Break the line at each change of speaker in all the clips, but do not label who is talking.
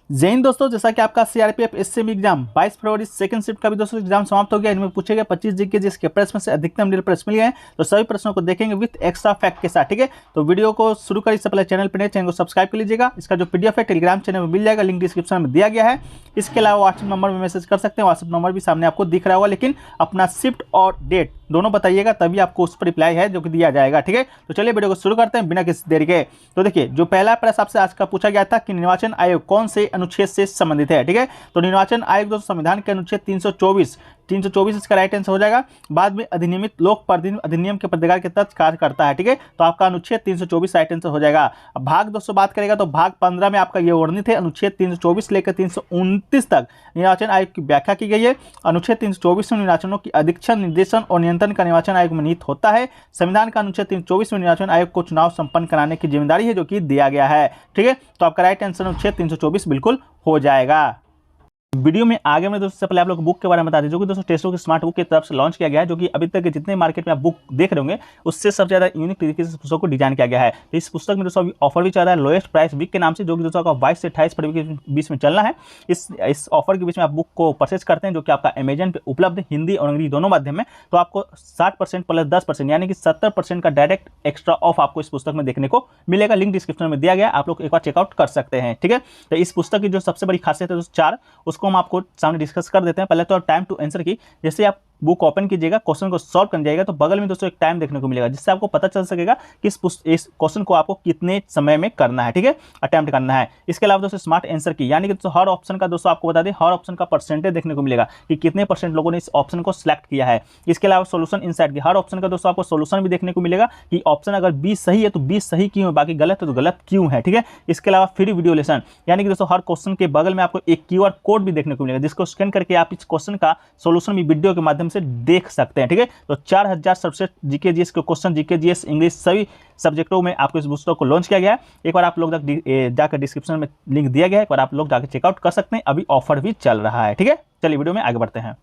जय हिंद दोस्तों, जैसा कि आपका सीआरपीएफ एसएससी एग्जाम 22 फरवरी सेकंड शिफ्ट का भी दोस्तों एग्जाम समाप्त हो गया। इनमें पूछे गए 25 जीके जिसके प्रश्न में से अधिकतम मिले प्रश्न मिल गए हैं। तो सभी प्रश्नों को देखेंगे विद एक्स्ट्रा फैक्ट के साथ। ठीक है, तो वीडियो को शुरू करें इससे पहले चैनल पर नए चैनल को सब्सक्राइब कर लीजिएगा। इसका जो पीडीएफ है टेलीग्राम चैनल में मिल जाएगा, लिंक डिस्क्रिप्शन में दिया गया है। इसके अलावा व्हाट्सएप नंबर में मैसेज कर सकते हैं, व्हाट्सएप नंबर भी सामने आपको दिख रहा होगा, लेकिन अपना शिफ्ट और डेट दोनों बताइएगा, तभी आपको उस पर रिप्लाई है जो कि दिया जाएगा। ठीक है, तो चलिए वीडियो को शुरू करते हैं बिना किसी देरी के। तो देखिए, जो पहला प्रश्न आपसे आज का पूछा गया था कि निर्वाचन आयोग कौन से अनुच्छेद से संबंधित है। ठीक है, तो निर्वाचन आयोग दोस्तों संविधान के अनुच्छेद 324 इसका राइट आंसर हो जाएगा। बाद में अधिनियमित लोक प्रतिनिधि अधिनियम के प्राधिकार के तहत कार्य करता है। ठीक है, तो आपका अनुच्छेद 324 राइट आंसर हो जाएगा। अब भाग दोस्तों बात करेगा तो भाग 15 में आपका ये वर्णित है, अनुच्छेद 324 लेकर 329 तक निर्वाचन आयोग की व्याख्या की गई है। अनुच्छेद 324 में निर्वाचनों की अधीक्षण, निर्देशन और नियंत्रण का निर्वाचन आयोग में निहित होता है। संविधान का अनुच्छेद 324 में निर्वाचन आयोग को चुनाव संपन्न कराने की जिम्मेदारी है जो कि दिया गया है। ठीक है, तो आपका राइट आंसर अनुच्छेद 324 बिल्कुल हो जाएगा। वीडियो में आगे में दोस्तों, पहले आप लोग बुक के बारे में बता दीजिए, जो कि दोस्तों टेस्टो की स्मार्ट बुक की तरफ से लॉन्च किया गया है, जो कि अभी तक के जितने मार्केट में आप बुक देख रहे होंगे उससे सबसे ज़्यादा यूनिक तरीके से पुस्तक को डिजाइन किया गया है। तो इस पुस्तक में दोस्तों अभी ऑफर भी चल रहा है लोएस्ट प्राइस वीक के नाम से, जो कि दोस्तों आपका 22 से 28 फरवरी के बीच में चलना है। इस ऑफर के बीच में आप बुक को परचेज करते हैं, जो कि आपका अमेजन पे उपलब्ध है, हिंदी और अंग्रेजी दोनों माध्यम में। तो आपको 60% प्लस 10% यानी कि 70% का डायरेक्ट एक्स्ट्रा ऑफ आपको इस पुस्तक में देखने को मिलेगा। लिंक डिस्क्रिप्शन में दिया गया, आप लोग एक बार चेकआउट कर सकते हैं। ठीक है, तो इस पुस्तक की जो सबसे बड़ी खासियत है दोस्तों 4, उसको हम आपको सामने डिस्कस कर देते हैं। पहले तो टाइम टू आंसर की, जैसे आप बुक ओपन कीजिएगा, क्वेश्चन को सॉल्व कर जाएगा, तो बगल में दोस्तों एक टाइम देखने को मिलेगा, जिससे आपको पता चल सकेगा कि इस क्वेश्चन को आपको कितने समय में करना है। ठीक है, अटेम्प्ट करना है। इसके अलावा दोस्तों स्मार्ट आंसर की, यानी कि दोस्तों हर ऑप्शन का दोस्तों आपको बता दें, हर ऑप्शन का परसेंटेज देखने को मिलेगा कि कितने % लोगों ने इस ऑप्शन को सिलेक्ट किया है। इसके अलावा सोल्यूशन इनसाइट की, हर ऑप्शन का दोस्तों आपको सोल्यूशन भी देखने को मिलेगा कि ऑप्शन अगर 20 सही है तो 20 सही क्यों है, बाकी गलत है तो गलत क्यों है। ठीक है, इसके अलावा फ्री वीडियो लेसन, यानी कि दोस्तों हर क्वेश्चन के बगल में आपको एक QR कोड भी देखने को मिलेगा, जिसको स्कैन करके आप इस क्वेश्चन का सोल्यूशन भी वीडियो के माध्यम से देख सकते हैं। ठीक है, तो 4000 सबसे जीके जीएस के क्वेश्चन, जीके जीएस इंग्लिश सभी सब्जेक्टों में आपको इस पुस्तक को लॉन्च किया गया है। एक बार आप लोग जाकर डिस्क्रिप्शन में लिंक दिया गया है, एक बार आप लोग जाकर चेकआउट कर सकते हैं, अभी ऑफर भी चल रहा है। ठीक है, चलिए वीडियो में आगे बढ़ते हैं।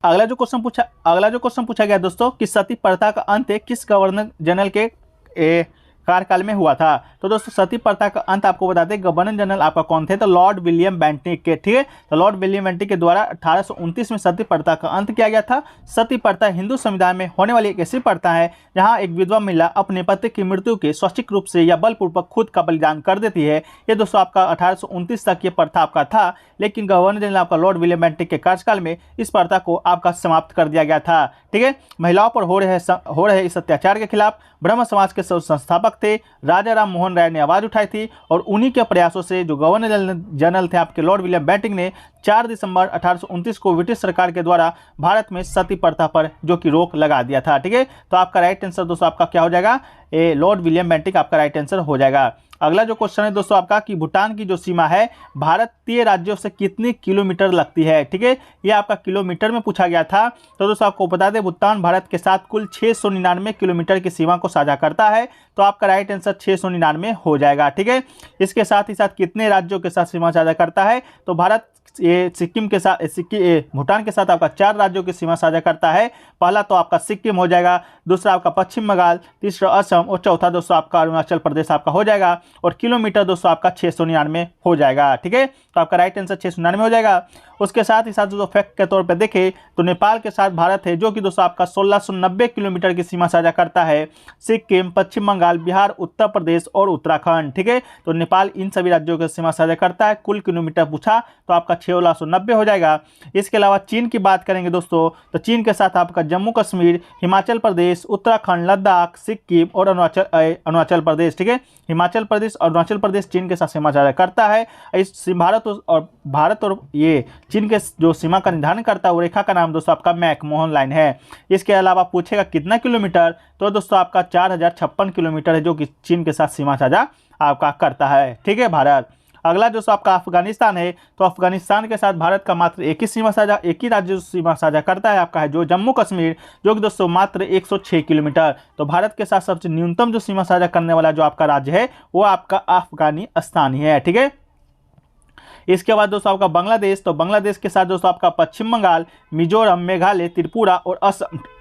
अगला जो क्वेश्चन पूछा गया दोस्तों कि सती प्रथा का अंत किस गवर्नर जनरल के कार्यकाल में हुआ था। तो दोस्तों सती प्रथा का अंत आपको बता दें, गवर्नर जनरल आपका कौन थे, तो लॉर्ड विलियम बेंटिक के। ठीक है, तो लॉर्ड विलियम बेंटिक के द्वारा 1829 में सती प्रथा का अंत किया गया था। सती प्रथा हिंदू संविधान में होने वाली एक ऐसी प्रथा है जहां एक विधवा महिला अपने पति की मृत्यु के स्वैच्छिक रूप से या बलपूर्वक खुद का बलिदान कर देती है। ये दोस्तों आपका 1829 तक ये प्रथा आपका था, लेकिन गवर्नर जनरल आपका लॉर्ड विलियम बेंटिक के कार्यकाल में इस प्रथा को आपका समाप्त कर दिया गया था। ठीक है, महिलाओं पर हो रहे इस अत्याचार के खिलाफ ब्रह्म समाज के संस्थापक थे राजा राम मोहन राय ने आवाज उठाई थी, और उन्हीं के प्रयासों से जो गवर्नर जनरल थे आपके लॉर्ड विलियम बेंटिक ने 4 दिसंबर 1829 को ब्रिटिश सरकार के द्वारा भारत में सती प्रथा पर जो कि रोक लगा दिया था। ठीक है, तो आपका राइट आंसर दोस्तों आपका क्या हो जाएगा, लॉर्ड विलियम बेंटिक आपका राइट आंसर हो जाएगा। अगला जो क्वेश्चन है दोस्तों आपका कि भूटान की जो सीमा है भारतीय राज्यों से कितनी किलोमीटर लगती है। ठीक है, ये आपका किलोमीटर में पूछा गया था। तो दोस्तों आपको बता दें, भूटान भारत के साथ कुल 699 किलोमीटर की सीमा को साझा करता है, तो आपका राइट आंसर 699 हो जाएगा। ठीक है, इसके साथ ही साथ कितने राज्यों के साथ सीमा साझा करता है, तो भारत ये सिक्किम के साथ भूटान के साथ आपका 4 राज्यों की सीमा साझा करता है। पहला तो आपका सिक्किम हो जाएगा, दूसरा आपका पश्चिम बंगाल, तीसरा असम और चौथा दोस्तों आपका अरुणाचल प्रदेश आपका हो जाएगा। और किलोमीटर दोस्तों आपका 699 हो जाएगा। ठीक है, तो आपका राइट आंसर 699 हो जाएगा। उसके साथ ही साथ जो फैक्ट के तौर पे देखें तो नेपाल के साथ भारत है, जो कि दोस्तों आपका 1690 किलोमीटर की सीमा साझा करता है। सिक्किम, पश्चिम बंगाल, बिहार, उत्तर प्रदेश और उत्तराखंड। ठीक है, तो नेपाल इन सभी राज्यों की सीमा साझा करता है। कुल किलोमीटर पूछा तो आपका 1690 हो जाएगा। इसके अलावा चीन की बात करेंगे दोस्तों, तो चीन के साथ आपका जम्मू कश्मीर, हिमाचल प्रदेश, उत्तराखंड, लद्दाख, सिक्किम और अरुणाचल प्रदेश। ठीक है, हिमाचल प्रदेश और अरुणाचल प्रदेश चीन के साथ सीमा साझा करता है। इस भारत और ये चीन के जो सीमा का निर्धारण करता है वो रेखा का नाम दोस्तों आपका मैकमोहन लाइन है। इसके अलावा पूछेगा कितना किलोमीटर, तो दोस्तों आपका 4056 किलोमीटर है, जो कि चीन के साथ सीमा साझा आपका करता है। ठीक है, भारत। अगला दोस्तों आपका अफगानिस्तान है, तो अफगानिस्तान के साथ भारत का मात्र एक ही राज्य सीमा साझा करता है, आपका है जो जम्मू कश्मीर, जो कि दोस्तों मात्र 106 किलोमीटर। तो भारत के साथ सबसे न्यूनतम जो सीमा साझा करने वाला जो आपका राज्य है वो आपका अफगानिस्तान ही है। ठीक है, इसके बाद दोस्तों आपका बांग्लादेश, तो बांग्लादेश के साथ दोस्तों आपका पश्चिम बंगाल, मिजोरम, मेघालय, त्रिपुरा और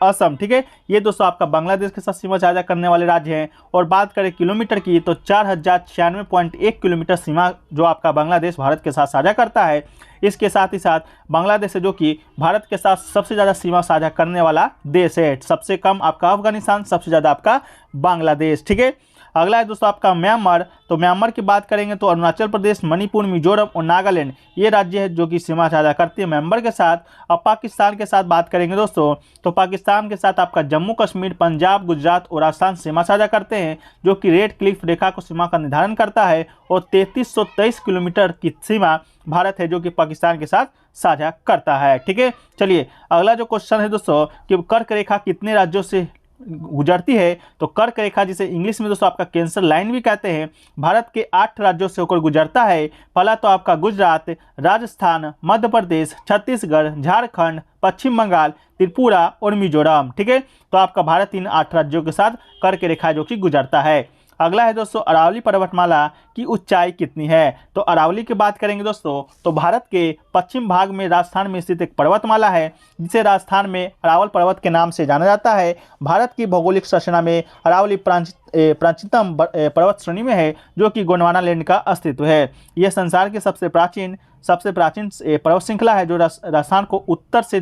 असम। ठीक है, ये दोस्तों आपका बांग्लादेश के साथ सीमा साझा करने वाले राज्य हैं। और बात करें किलोमीटर की, तो 4096.1 किलोमीटर सीमा जो आपका बांग्लादेश भारत के साथ साझा करता है। इसके साथ ही साथ बांग्लादेश है जो कि भारत के साथ सबसे ज़्यादा सीमा साझा करने वाला देश है। सबसे कम आपका अफगानिस्तान, सबसे ज़्यादा आपका बांग्लादेश। ठीक है, अगला है दोस्तों आपका म्यांमार, तो म्यांमार की बात करेंगे तो अरुणाचल प्रदेश, मणिपुर, मिजोरम और नागालैंड ये राज्य है जो कि सीमा साझा करती है म्यांमार के साथ। अब पाकिस्तान के साथ बात करेंगे दोस्तों, तो पाकिस्तान के साथ आपका जम्मू कश्मीर, पंजाब, गुजरात और राजस्थान सीमा साझा करते हैं, जो कि रेड क्लिफ रेखा को सीमा का निर्धारण करता है। और 3323 किलोमीटर की सीमा भारत है जो कि पाकिस्तान के साथ साझा करता है। ठीक है, चलिए अगला जो क्वेश्चन है दोस्तों कि कर्क रेखा कितने राज्यों से गुजरती है, तो कर्क रेखा जिसे इंग्लिश में दोस्तों आपका कैंसर लाइन भी कहते हैं, भारत के 8 राज्यों से होकर गुजरता है। पहला तो आपका गुजरात, राजस्थान, मध्य प्रदेश, छत्तीसगढ़, झारखंड, पश्चिम बंगाल, त्रिपुरा और मिजोरम। ठीक है, तो आपका भारत इन 8 राज्यों के साथ कर्क रेखा जो कि गुजरता है। अगला है दोस्तों अरावली पर्वतमाला की ऊंचाई कितनी है, तो अरावली की बात करेंगे दोस्तों, तो भारत के पश्चिम भाग में राजस्थान में स्थित एक पर्वतमाला है जिसे राजस्थान में अरावल पर्वत के नाम से जाना जाता है। भारत की भौगोलिक संरचना में अरावली प्राचीनतम पर्वत श्रेणी में है जो कि गोंडवाना लैंड का अस्तित्व है। यह संसार की सबसे प्राचीन पर्वत श्रृंखला है जो राजस्थान को उत्तर से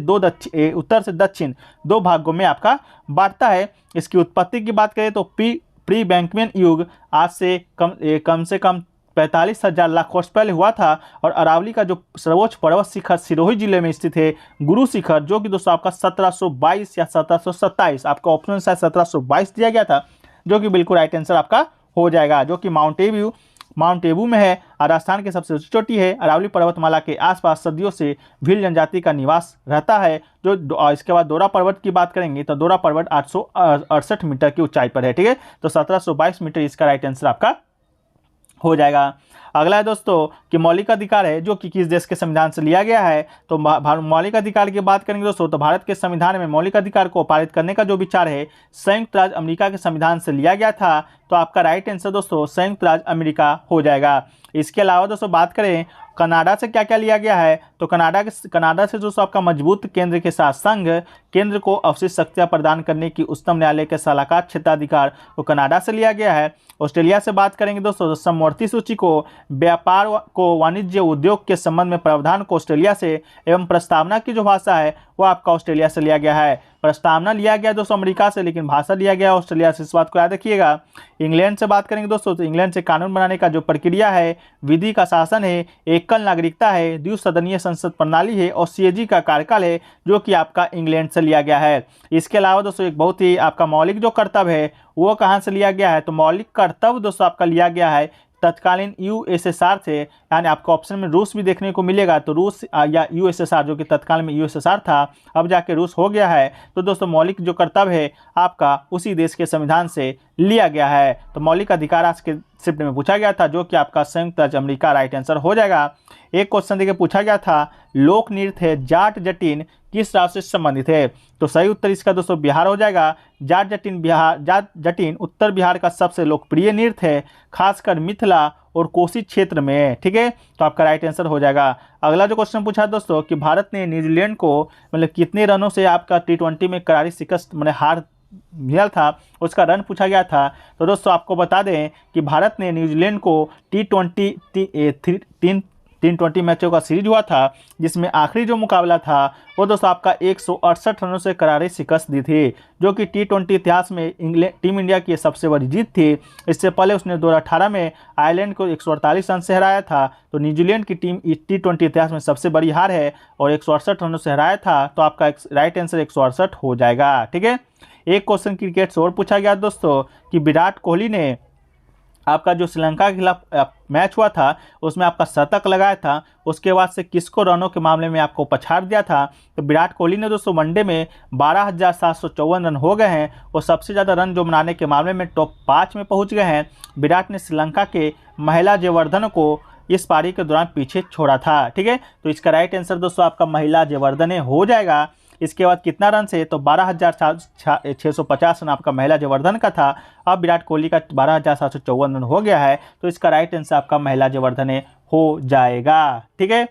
दक्षिण 2 भागों में आपका बांटता है। इसकी उत्पत्ति की बात करें तो प्री बैंकमेन युग आज से कम से कम 45,000 लाख वर्ष पहले हुआ था। और अरावली का जो सर्वोच्च पर्वत शिखर सिरोही जिले में स्थित है गुरु शिखर, जो कि दोस्तों आपका 1722 या 1727, आपका ऑप्शन शायद 1722 दिया गया था, जो कि बिल्कुल राइट आंसर आपका हो जाएगा, जो कि माउंट एबू में है। राजस्थान की सबसे ऊंची चोटी है। अरावली पर्वतमाला के आसपास सदियों से भील जनजाति का निवास रहता है। जो इसके बाद दोरा पर्वत की बात करेंगे तो दोरा पर्वत 868 मीटर की ऊंचाई पर है। ठीक है, तो 1722 मीटर इसका राइट आंसर आपका हो जाएगा। अगला है दोस्तों कि मौलिक अधिकार है जो कि किस देश के संविधान से लिया गया है, तो मौलिक अधिकार की बात करेंगे दोस्तों, तो भारत के संविधान में मौलिक अधिकार को पारित करने का जो विचार है संयुक्त राज्य अमेरिका के संविधान से लिया गया था। तो आपका राइट आंसर दोस्तों संयुक्त राज्य अमेरिका हो जाएगा। इसके अलावा दोस्तों बात करें कनाडा से क्या क्या लिया गया है, तो कनाडा से दोस्तों आपका मजबूत केंद्र के साथ संघ केंद्र को अवशिष्ट शक्तियां प्रदान करने की उच्चतम न्यायालय के सलाहकार क्षेत्राधिकार को कनाडा से लिया गया है। ऑस्ट्रेलिया से बात करेंगे दोस्तों, समवर्ती सूची को व्यापार को वाणिज्य उद्योग के संबंध में प्रावधान को ऑस्ट्रेलिया से एवं प्रस्तावना की जो भाषा है वो आपका ऑस्ट्रेलिया से लिया गया है। प्रस्तावना लिया गया दोस्तों अमेरिका से, लेकिन भाषा लिया गया ऑस्ट्रेलिया से, इस बात को याद रखिएगा। इंग्लैंड से बात करेंगे दोस्तों, तो इंग्लैंड से कानून बनाने का जो प्रक्रिया है, विधि का शासन है, एकल नागरिकता है, द्विसदनीय संसद प्रणाली है और सीएजी का कार्यकाल है, जो कि आपका इंग्लैंड से लिया गया है। इसके अलावा दोस्तों एक बहुत ही आपका मौलिक जो कर्तव्य है वो कहाँ से लिया गया है, तो मौलिक कर्तव्य दोस्तों आपका लिया गया है तत्कालीन यूएसएसआर से, यानी आपको ऑप्शन में रूस भी देखने को मिलेगा, तो रूस या यूएसएसआर जो कि तत्काल में यूएसएसआर था अब जाके रूस हो गया है। तो दोस्तों मौलिक जो कर्तव्य है आपका उसी देश के संविधान से लिया गया है। तो मौलिक अधिकार आज के शिफ्ट में पूछा गया था, जो कि आपका संयुक्त राज्य अमेरिका राइट आंसर हो जाएगा। एक क्वेश्चन देखिए पूछा गया था, लोक नृत्य जाट जटिन किस राज्य से संबंधित है, तो सही उत्तर इसका दोस्तों बिहार हो जाएगा। जाट जटिन उत्तर बिहार का सबसे लोकप्रिय नृत्य है, खासकर मिथिला और कोसी क्षेत्र में। ठीक है, तो आपका राइट आंसर हो जाएगा। अगला जो क्वेश्चन पूछा दोस्तों कि भारत ने न्यूजीलैंड को मतलब कितने रनों से आपका T20 में करारी शिकस्त हार मिला था, उसका रन पूछा गया था। तो दोस्तों आपको बता दें कि भारत ने न्यूजीलैंड को T20 मैचों का सीरीज हुआ था, जिसमें आखिरी जो मुकाबला था वो दोस्तों आपका 168 रनों से करारी शिकस्त दी थी, जो कि T20 इतिहास में टीम इंडिया की सबसे बड़ी जीत थी। इससे पहले उसने 2018 में आयरलैंड को 148 रन से हराया था। तो न्यूजीलैंड की टीम T20 इतिहास में सबसे बड़ी हार है और 168 रनों से हराया था, तो आपका राइट आंसर 168 हो जाएगा। ठीक है, एक क्वेश्चन क्रिकेट से और पूछा गया दोस्तों कि विराट कोहली ने आपका जो श्रीलंका के खिलाफ मैच हुआ था उसमें आपका शतक लगाया था, उसके बाद से किसको रनों के मामले में आपको पछाड़ दिया था, तो विराट कोहली ने दोस्तों वनडे में 12,754 रन हो गए हैं और सबसे ज़्यादा रन जो बनाने के मामले में टॉप 5 में पहुंच गए हैं। विराट ने श्रीलंका के महिला जयवर्धन को इस पारी के दौरान पीछे छोड़ा था। ठीक है, तो इसका राइट आंसर दोस्तों आपका महिला जयवर्धने हो जाएगा। इसके बाद कितना रन से, तो 12,650 रन आपका महिला जयवर्धन का था। अब विराट कोहली का 12,754 रन हो गया है, तो इसका राइट आंसर आपका महिला जयवर्धने हो जाएगा। ठीक है,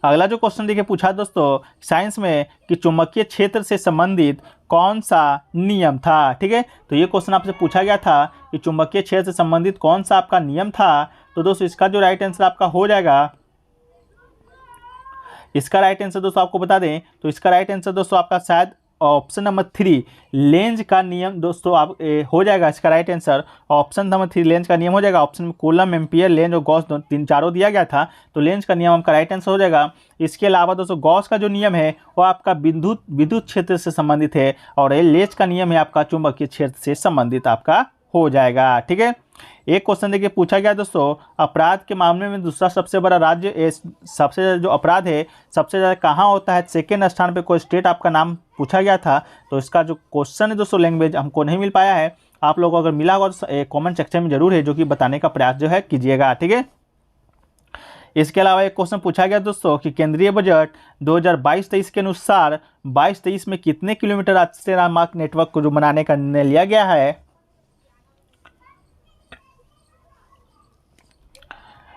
अगला जो क्वेश्चन देखिए पूछा दोस्तों साइंस में कि चुंबकीय क्षेत्र से संबंधित कौन सा नियम था। ठीक है, तो ये क्वेश्चन आपसे पूछा गया था कि चुंबकीय क्षेत्र से संबंधित कौन सा आपका नियम था। तो दोस्तों इसका जो राइट आंसर आपका हो जाएगा, इसका राइट आंसर दोस्तों आपको बता दें तो इसका राइट आंसर दोस्तों आपका शायद ऑप्शन नंबर 3 लेंज का नियम दोस्तों आप हो जाएगा। इसका right answer option number 3 length का नियम हो जाएगा। ऑप्शन में कूलम, एम्पियर, लेंज और गॉस तीन चारों दिया गया था, तो लेंज का नियम आपका राइट आंसर हो जाएगा। इसके अलावा दोस्तों गॉस का जो नियम है वो आपका विद्युत क्षेत्र से संबंधित है और लेंज का नियम है आपका चुंबकीय क्षेत्र से संबंधित आपका हो जाएगा। ठीक है, एक क्वेश्चन देखिए पूछा गया दोस्तों अपराध के मामले में दूसरा सबसे बड़ा राज्य, सबसे ज़्यादा जो अपराध है सबसे ज़्यादा कहाँ होता है, सेकेंड स्थान पे कोई स्टेट आपका नाम पूछा गया था। तो इसका जो क्वेश्चन है दोस्तों लैंग्वेज हमको नहीं मिल पाया है, आप लोगों को अगर मिला होगा तो कॉमेंट सेक्शन में जरूर है जो कि बताने का प्रयास जो है कीजिएगा। ठीक है, इसके अलावा एक क्वेश्चन पूछा गया दोस्तों कि केंद्रीय बजट 2022-23 के अनुसार 22-23 में कितने किलोमीटर राष्ट्रीय राजमार्ग नेटवर्क को जो बनाने का निर्णय लिया गया है।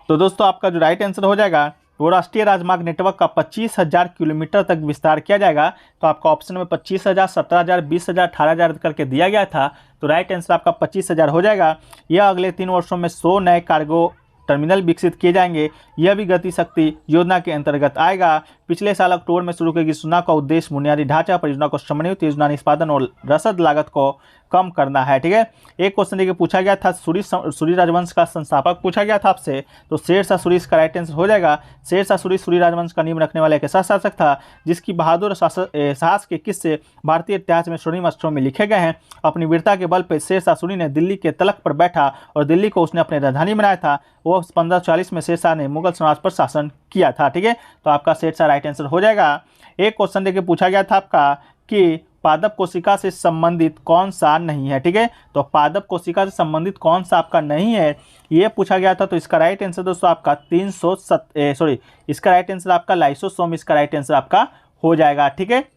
तो दोस्तों आपका जो राइट आंसर हो जाएगा वो राष्ट्रीय राजमार्ग नेटवर्क का 25,000 किलोमीटर तक विस्तार किया जाएगा। तो आपका ऑप्शन में 25,000, 17,000, 20,000, 18,000 करके दिया गया था, तो राइट आंसर आपका 25,000 हो जाएगा। यह अगले 3 वर्षों में 100 नए कार्गो टर्मिनल विकसित किए जाएंगे। यह भी गति शक्ति योजना के अंतर्गत आएगा। पिछले साल अक्टूबर में शुरू की गई योजना का उद्देश्य बुनियादी ढांचा परियोजना को समन्वित योजना निष्पादन और रसद लागत को कम करना है। ठीक है, एक क्वेश्चन देखिए पूछा गया था सूरी राजवंश का संस्थापक पूछा गया था आपसे, तो शेरशाह सूरी इसका राइट आंसर हो जाएगा। शेरशाह सूरी राजवंश का नींव रखने वाला एक ऐसा शासक था जिसकी बहादुर साहस के किस्से भारतीय इतिहास में स्वर्णिम अक्षरों में लिखे गए हैं। अपनी वीरता के बल पर शेरशाह सूरी ने दिल्ली के तलक पर बैठा और दिल्ली को उसने अपनी राजधानी बनाया था। वो 1540 में शेरशाह ने मुगल साम्राज्य पर शासन किया था। ठीक है, तो आपका शेरशाह राइट आंसर हो जाएगा। एक क्वेश्चन देखिए पूछा गया था आपका कि पादप कोशिका से संबंधित कौन सा नहीं है। ठीक है, तो पादप कोशिका से संबंधित कौन सा आपका नहीं है ये पूछा गया था। तो इसका राइट आंसर दोस्तों आपका इसका राइट आंसर आपका लाइसोसोम इसका राइट आंसर आपका हो जाएगा। ठीक है,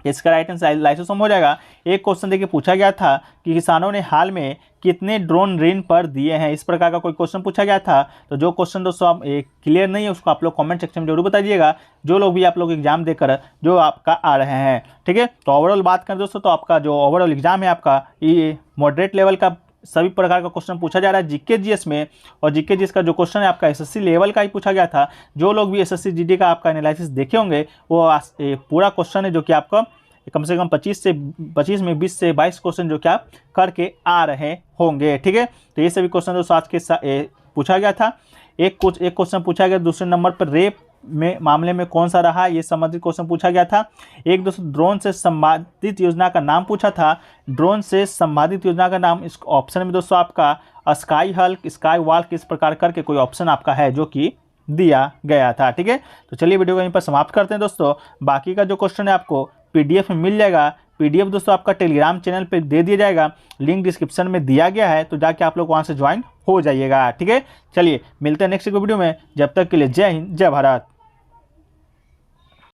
इसका राइट आंसर लाइसोसोम हो जाएगा। एक क्वेश्चन देखिए पूछा गया था कि किसानों ने हाल में कितने ड्रोन ऋण पर दिए हैं, इस प्रकार का कोई क्वेश्चन पूछा गया था। तो जो क्वेश्चन दोस्तों आप क्लियर नहीं है उसको आप लोग कमेंट सेक्शन में जरूर बताइएगा, जो लोग भी आप लोग एग्जाम देकर जो आपका आ रहे हैं। ठीक है, तो ओवरऑल बात करें दोस्तों तो आपका जो ओवरऑल एग्जाम है आपका ये मॉडरेट लेवल का सभी प्रकार का क्वेश्चन पूछा जा रहा है जीके जीएस में, और जीके जीएस का जो क्वेश्चन है आपका एसएससी लेवल का ही पूछा गया था। जो लोग भी एसएससी जीडी का आपका एनालिसिस देखे होंगे वो पूरा क्वेश्चन है जो कि आपका कम से कम 25 में 20 से 22 क्वेश्चन जो कि आप करके आ रहे होंगे। ठीक है, तो ये सभी क्वेश्चन दोस्तों आज के पूछा गया था। एक क्वेश्चन पूछा गया दूसरे नंबर पर रेप में मामले में कौन सा रहा, ये संबंधित क्वेश्चन पूछा गया था। एक दोस्तों ड्रोन से संबंधित योजना का नाम पूछा था। ड्रोन से संबंधित योजना का नाम इस ऑप्शन में दोस्तों आपका स्काई हल्क, स्काई वॉल्क इस प्रकार करके कोई ऑप्शन आपका है जो कि दिया गया था। ठीक है, तो चलिए वीडियो को यहीं पर समाप्त करते हैं दोस्तों। बाकी का जो क्वेश्चन है आपको पीडीएफ में मिल जाएगा। पीडीएफ दोस्तों आपका टेलीग्राम चैनल पे दे दिया जाएगा, लिंक डिस्क्रिप्शन में दिया गया है, तो जाके आप लोग वहां से ज्वाइन हो जाइएगा। ठीक है, चलिए मिलते हैं नेक्स्ट वीडियो में, जब तक के लिए जय हिंद जय भारत।